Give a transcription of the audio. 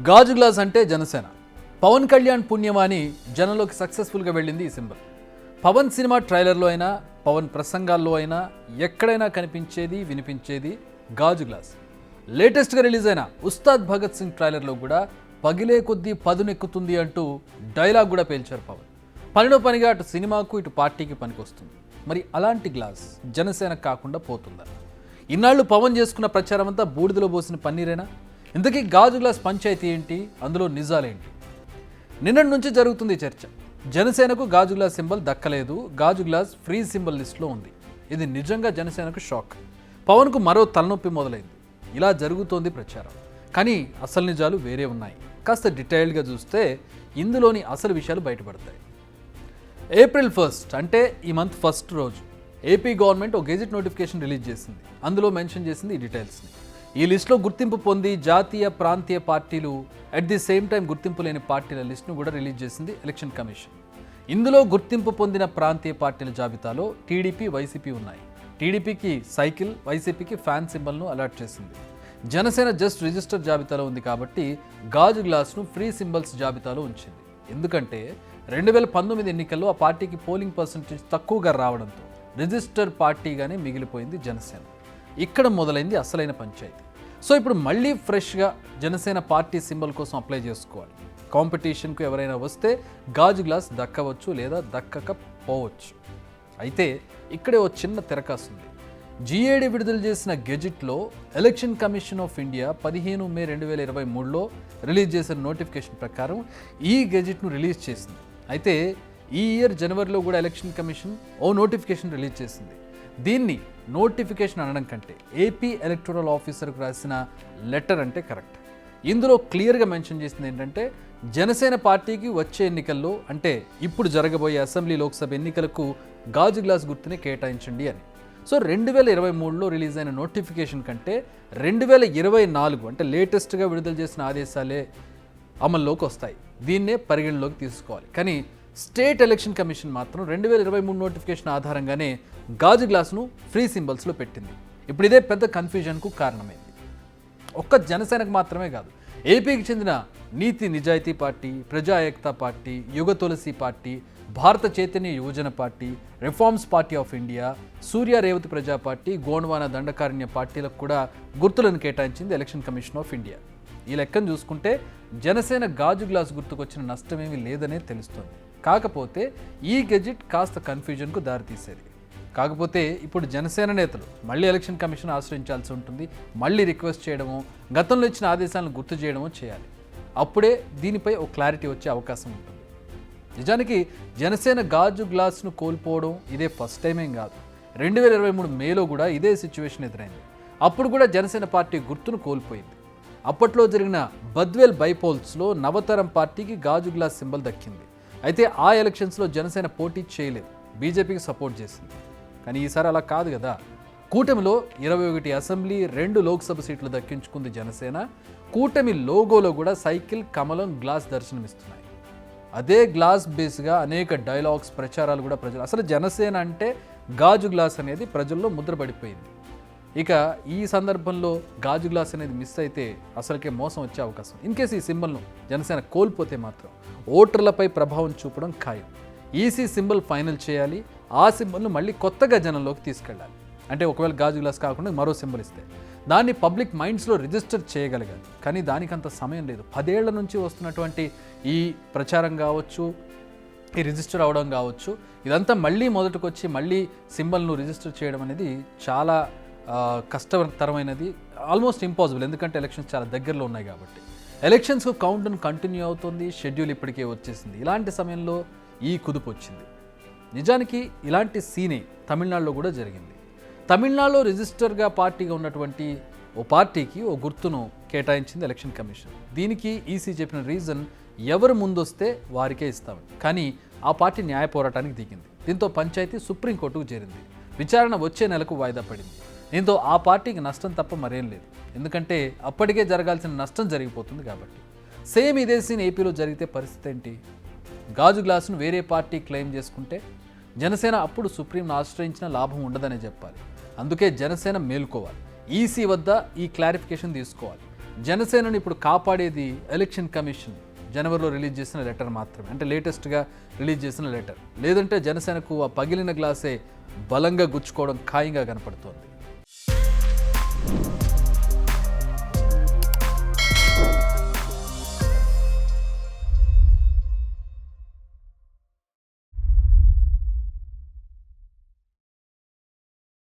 గాజు గ్లాస్ అంటే జనసేన. పవన్ కళ్యాణ్ పుణ్యమాని జనంలోకి సక్సెస్ఫుల్గా వెళ్ళింది ఈ సింబల్. పవన్ సినిమా ట్రైలర్లో అయినా, పవన్ ప్రసంగాల్లో అయినా ఎక్కడైనా కనిపించేది, వినిపించేది గాజు గ్లాస్. లేటెస్ట్గా రిలీజ్ అయిన ఉస్తాద్ భగత్ సింగ్ ట్రైలర్లో కూడా పగిలే కొద్దీ పదునెక్కుతుంది అంటూ డైలాగ్ కూడా పేల్చారు పవన్. పనిలో పనిగా అటు సినిమాకు ఇటు పార్టీకి పనికొస్తుంది. మరి అలాంటి గ్లాస్ జనసేన కాకుండా పోతుందా? ఇన్నాళ్ళు పవన్ చేసుకున్న ప్రచారం అంతా బూడిదలో పోసిన పన్నీరేనా? ఇంతకీ గాజు గ్లాస్ పంచాయతీ ఏంటి, అందులో నిజాలేంటి? నిన్నటి నుంచి జరుగుతుంది చర్చ. జనసేనకు గాజు గ్లాస్ సింబల్ దక్కలేదు, గాజు గ్లాస్ ఫ్రీ సింబల్ లిస్టులో ఉంది. ఇది నిజంగా జనసేనకు షాక్. పవన్కు మరో తలనొప్పి మొదలైంది. ఇలా జరుగుతోంది ప్రచారం, కానీ అసలు నిజాలు వేరే ఉన్నాయి. కాస్త డీటెయిల్డ్గా చూస్తే ఇందులోని అసలు విషయాలు బయటపడతాయి. ఏప్రిల్ 1 అంటే ఈ మంత్ ఫస్ట్ రోజు ఏపీ గవర్నమెంట్ ఒక గెజిట్ నోటిఫికేషన్ రిలీజ్ చేసింది. అందులో మెన్షన్ చేసింది ఈ డీటెయిల్స్ని. ఈ లిస్టులో గుర్తింపు పొంది జాతీయ, ప్రాంతీయ పార్టీలు, అట్ ది సేమ్ టైం గుర్తింపు లేని పార్టీల లిస్టును కూడా రిలీజ్ చేసింది ఎలక్షన్ కమిషన్. ఇందులో గుర్తింపు పొందిన ప్రాంతీయ పార్టీల జాబితాలో టీడీపీ, వైసీపీ ఉన్నాయి. టీడీపీకి సైకిల్, వైసీపీకి ఫ్యాన్ సింబల్ను అలాట్ చేసింది. జనసేన జస్ట్ రిజిస్టర్ జాబితాలో ఉంది కాబట్టి గాజు గ్లాస్ను ఫ్రీ సింబల్స్ జాబితాలో ఉంచింది. ఎందుకంటే 2019 ఎన్నికల్లో ఆ పార్టీకి పోలింగ్ పర్సంటేజ్ తక్కువగా రావడంతో రిజిస్టర్ పార్టీగానే మిగిలిపోయింది జనసేన. ఇక్కడ మొదలైంది అసలైన పంచాయతీ. సో ఇప్పుడు మళ్ళీ ఫ్రెష్గా జనసేన పార్టీ సింబల్ కోసం అప్లై చేసుకోవాలి. కాంపిటీషన్కు ఎవరైనా వస్తే గాజు గ్లాస్ దక్కవచ్చు లేదా దక్కకపోవచ్చు. అయితే ఇక్కడే ఓ చిన్న తెరకాసుంది. జీఏడీ విడుదల చేసిన గెజిట్లో election commission of India 15 May 2023లో రిలీజ్ చేసిన నోటిఫికేషన్ ప్రకారం ఈ గెజిట్ను రిలీజ్ చేసింది. అయితే ఈ ఇయర్ జనవరిలో కూడా ఎలక్షన్ కమిషన్ ఓ నోటిఫికేషన్ రిలీజ్ చేసింది. దీన్ని నోటిఫికేషన్ అనడం కంటే ఏపీ ఎలక్టోరల్ ఆఫీసర్కు రాసిన లెటర్ అంటే కరెక్ట్. ఇందులో క్లియర్గా మెన్షన్ చేసింది ఏంటంటే జనసేన పార్టీకి వచ్చే ఎన్నికల్లో, అంటే ఇప్పుడు జరగబోయే అసెంబ్లీ, లోక్సభ ఎన్నికలకు గాజు గ్లాస్ గుర్తుని కేటాయించండి అని. సో 2023లో రిలీజ్ అయిన నోటిఫికేషన్ కంటే 2024 అంటే లేటెస్ట్గా విడుదల చేసిన ఆదేశాలే అమల్లోకి వస్తాయి. దీన్నే పరిగణలోకి తీసుకోవాలి. కానీ స్టేట్ ఎలక్షన్ కమిషన్ మాత్రం 2023 నోటిఫికేషన్ ఆధారంగానే గాజు గ్లాసును ఫ్రీ సింబల్స్లో పెట్టింది. ఇప్పుడు ఇదే పెద్ద కన్ఫ్యూజన్కు కారణమైంది. ఒక్క జనసేనకు మాత్రమే కాదు, ఏపీకి చెందిన నీతి నిజాయితీ పార్టీ, ప్రజా ఏకతా పార్టీ, యుగ తులసి party, Bharatha Chaitanya Yuvajana party, reforms party of India, Surya Revathi Praja party, Gondwana Dandakaranya పార్టీలకు కూడా గుర్తులను కేటాయించింది ఎలక్షన్ కమిషన్ ఆఫ్ ఇండియా. ఈ లెక్కను చూసుకుంటే జనసేన గాజు గ్లాస్ గుర్తుకొచ్చిన నష్టమేమీ లేదనే తెలుస్తుంది. కాకపోతే ఈ గెజిట్ కాస్త కన్ఫ్యూజన్కు దారితీసేది. కాకపోతే ఇప్పుడు జనసేన నేతలు మళ్ళీ ఎలక్షన్ కమిషన్ ఆశ్రయించాల్సి ఉంటుంది. మళ్ళీ రిక్వెస్ట్ చేయడమో, గతంలో ఇచ్చిన ఆదేశాలను గుర్తు చేయడమో చేయాలి. అప్పుడే దీనిపై ఒక క్లారిటీ వచ్చే అవకాశం ఉంటుంది. నిజానికి జనసేన గాజు గ్లాస్ను కోల్పోవడం ఇదే ఫస్ట్ టైం ఏం కాదు. 2023 మేలో కూడా ఇదే సిచ్యువేషన్ ఎదురైంది. అప్పుడు కూడా జనసేన పార్టీ గుర్తును కోల్పోయింది. అప్పట్లో జరిగిన బద్వేల్ బైపోల్స్లో నవతరం పార్టీకి గాజు గ్లాస్ సింబల్ దక్కింది. అయితే ఆ ఎలక్షన్స్లో జనసేన పోటీ చేయలేదు, బీజేపీకి సపోర్ట్ చేసింది. కానీ ఈసారి అలా కాదు కదా. కూటమిలో 21 అసెంబ్లీ, 2 లోక్సభ సీట్లు దక్కించుకుంది జనసేన. కూటమి లోగోలో కూడా సైకిల్, కమలం, గ్లాస్ దర్శనమిస్తున్నాయి. అదే గ్లాస్ బేస్గా అనేక డైలాగ్స్, ప్రచారాలు కూడా అసలు జనసేన అంటే గాజు గ్లాస్ అనేది ప్రజల్లో ముద్రపడిపోయింది. ఇక ఈ సందర్భంలో గాజు గ్లాస్ అనేది మిస్ అయితే అసలుకే మోసం వచ్చే అవకాశం. ఇన్కేస్ ఈ సింబల్ను జనసేన కోల్పోతే మాత్రం ఓటర్లపై ప్రభావం చూపడం ఖాయం. ఈసీ సింబల్ ఫైనల్ చేయాలి. ఆ సింబల్ను మళ్ళీ కొత్తగా జనంలోకి తీసుకెళ్ళాలి. అంటే ఒకవేళ గాజు గ్లాస్ కాకుండా మరో సింబల్ ఇస్తే దాన్ని పబ్లిక్ మైండ్స్లో రిజిస్టర్ చేయగలగాలి. కానీ దానికి అంత సమయం లేదు. 10 ఏళ్ల నుంచి వస్తున్నటువంటి ఈ ప్రచారం కావచ్చు, ఈ రిజిస్టర్ అవడం కావచ్చు, ఇదంతా మళ్ళీ మొదటికొచ్చి మళ్ళీ సింబల్ను రిజిస్టర్ చేయడం అనేది చాలా కష్టతరమైనది, ఆల్మోస్ట్ ఇంపాసిబుల్. ఎందుకంటే ఎలక్షన్స్ చాలా దగ్గరలో ఉన్నాయి కాబట్టి. ఎలక్షన్స్కు కౌంట్డౌన్ కంటిన్యూ అవుతుంది, షెడ్యూల్ ఇప్పటికే వచ్చేసింది. ఇలాంటి సమయంలో ఈ కుదుపు వచ్చింది. నిజానికి ఇలాంటి సీనే తమిళనాడులో కూడా జరిగింది. తమిళనాడులో రిజిస్టర్గా పార్టీగా ఉన్నటువంటి ఓ పార్టీకి ఓ గుర్తును కేటాయించింది ఎలక్షన్ కమిషన్. దీనికి ఈసీ చెప్పిన రీజన్ ఎవరు ముందొస్తే వారికే ఇస్తామని. కానీ ఆ పార్టీ న్యాయ పోరాటానికి దిగింది. దీంతో పంచాయతీ సుప్రీంకోర్టుకు చేరింది. విచారణ వచ్చే నెలకు వాయిదా పడింది. దీంతో ఆ పార్టీకి నష్టం తప్ప మరేం లేదు. ఎందుకంటే అప్పటికే జరగాల్సిన నష్టం జరిగిపోతుంది కాబట్టి. సేమ్ ఇదే సీన్ ఏపీలో జరిగితే పరిస్థితి ఏంటి? గాజు గ్లాసును వేరే పార్టీ క్లెయిమ్ చేసుకుంటే జనసేన అప్పుడు సుప్రీంను ఆశ్రయించిన లాభం ఉండదనే చెప్పాలి. అందుకే జనసేన మేల్కోవాలి. ఈసీ వద్ద ఈ క్లారిఫికేషన్ తీసుకోవాలి. జనసేనను ఇప్పుడు కాపాడేది ఎలక్షన్ కమిషన్ జనవరిలో రిలీజ్ చేసిన లెటర్ మాత్రమే, అంటే లేటెస్ట్గా రిలీజ్ చేసిన లెటర్. లేదంటే జనసేనకు ఆ పగిలిన గ్లాసే బలంగా గుచ్చుకోవడం ఖాయంగా కనపడుతోంది.